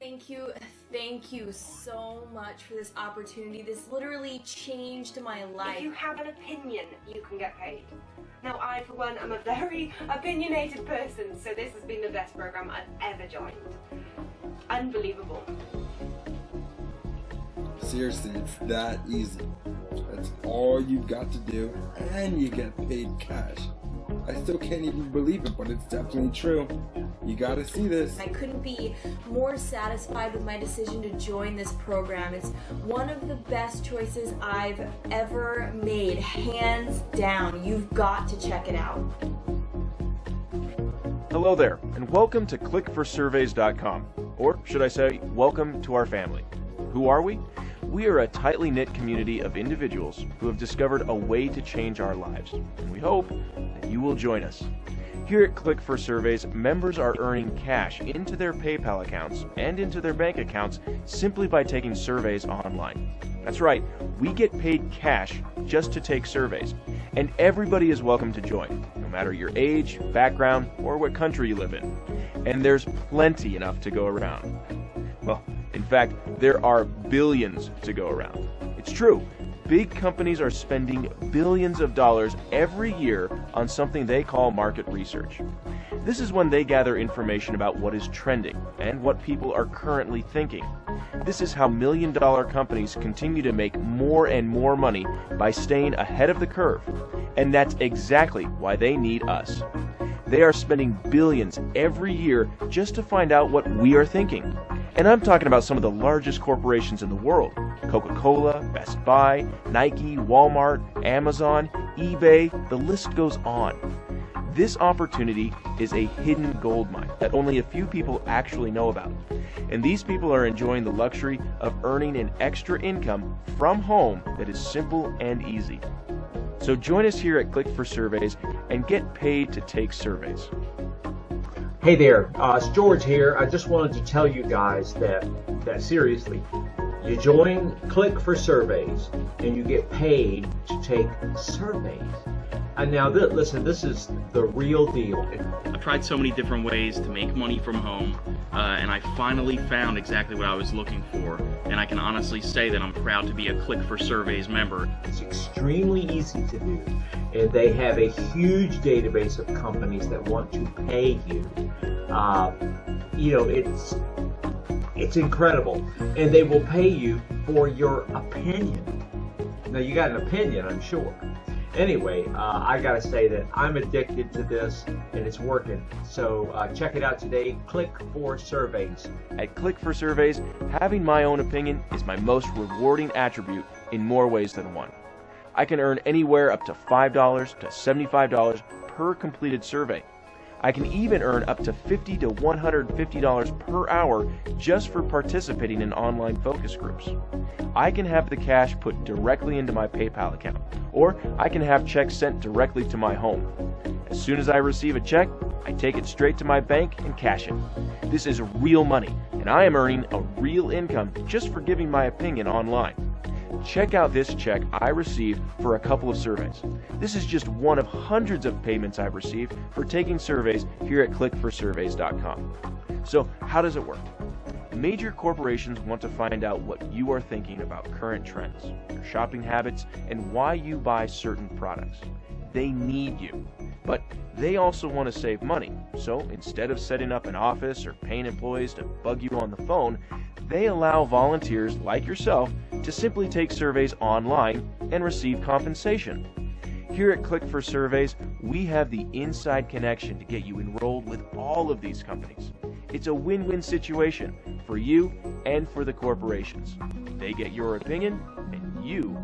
Thank you so much for this opportunity. This literally changed my life. If you have an opinion, you can get paid. Now, I, for one, am a very opinionated person, so this has been the best program I've ever joined. Unbelievable. Seriously, it's that easy. That's all you've got to do, and you get paid cash. I still can't even believe it, but it's definitely true. You gotta see this. I couldn't be more satisfied with my decision to join this program. It's one of the best choices I've ever made, hands down. You've got to check it out. Hello there, and welcome to clickforsurveys.com, or should I say, welcome to our family. Who are we? We are a tightly knit community of individuals who have discovered a way to change our lives, and we hope that you will join us. Here at Click for Surveys, members are earning cash into their PayPal accounts and into their bank accounts simply by taking surveys online. That's right, we get paid cash just to take surveys, and everybody is welcome to join, no matter your age, background, or what country you live in. And there's plenty enough to go around. Well, in fact, there are billions to go around. It's true. Big companies are spending billions of dollars every year on something they call market research. This is when they gather information about what is trending and what people are currently thinking. This is how million-dollar companies continue to make more and more money by staying ahead of the curve. And that's exactly why they need us. They are spending billions every year just to find out what we are thinking. And I'm talking about some of the largest corporations in the world: Coca-Cola, Best Buy, Nike, Walmart, Amazon, eBay, the list goes on. This opportunity is a hidden gold mine that only a few people actually know about. And these people are enjoying the luxury of earning an extra income from home that is simple and easy. So join us here at Click for Surveys and get paid to take surveys. Hey there, it's George here. I just wanted to tell you guys that seriously, you join Click for Surveys and you get paid to take surveys. And now, listen, this is the real deal. I've tried so many different ways to make money from home, and I finally found exactly what I was looking for. And I can honestly say that I'm proud to be a Click for Surveys member. It's extremely easy to do, and they have a huge database of companies that want to pay you. It's incredible, and they will pay you for your opinion. Now, you got an opinion, I'm sure. Anyway, I gotta say that I'm addicted to this, and it's working. So check it out today. Click for Surveys. At Click for Surveys, having my own opinion is my most rewarding attribute in more ways than one. I can earn anywhere up to $5 to $75 per completed survey. I can even earn up to $50 to $150 per hour just for participating in online focus groups. I can have the cash put directly into my PayPal account, or I can have checks sent directly to my home. As soon as I receive a check, I take it straight to my bank and cash it. This is real money, and I am earning a real income just for giving my opinion online. Check out this check I received for a couple of surveys. This is just one of hundreds of payments I've received for taking surveys here at clickforsurveys.com. So how does it work? Major corporations want to find out what you are thinking about current trends, your shopping habits, and why you buy certain products. They need you, but they also want to save money. So instead of setting up an office or paying employees to bug you on the phone, they allow volunteers like yourself to simply take surveys online and receive compensation. Here at Click for Surveys, we have the inside connection to get you enrolled with all of these companies. It's a win-win situation for you and for the corporations. They get your opinion, and you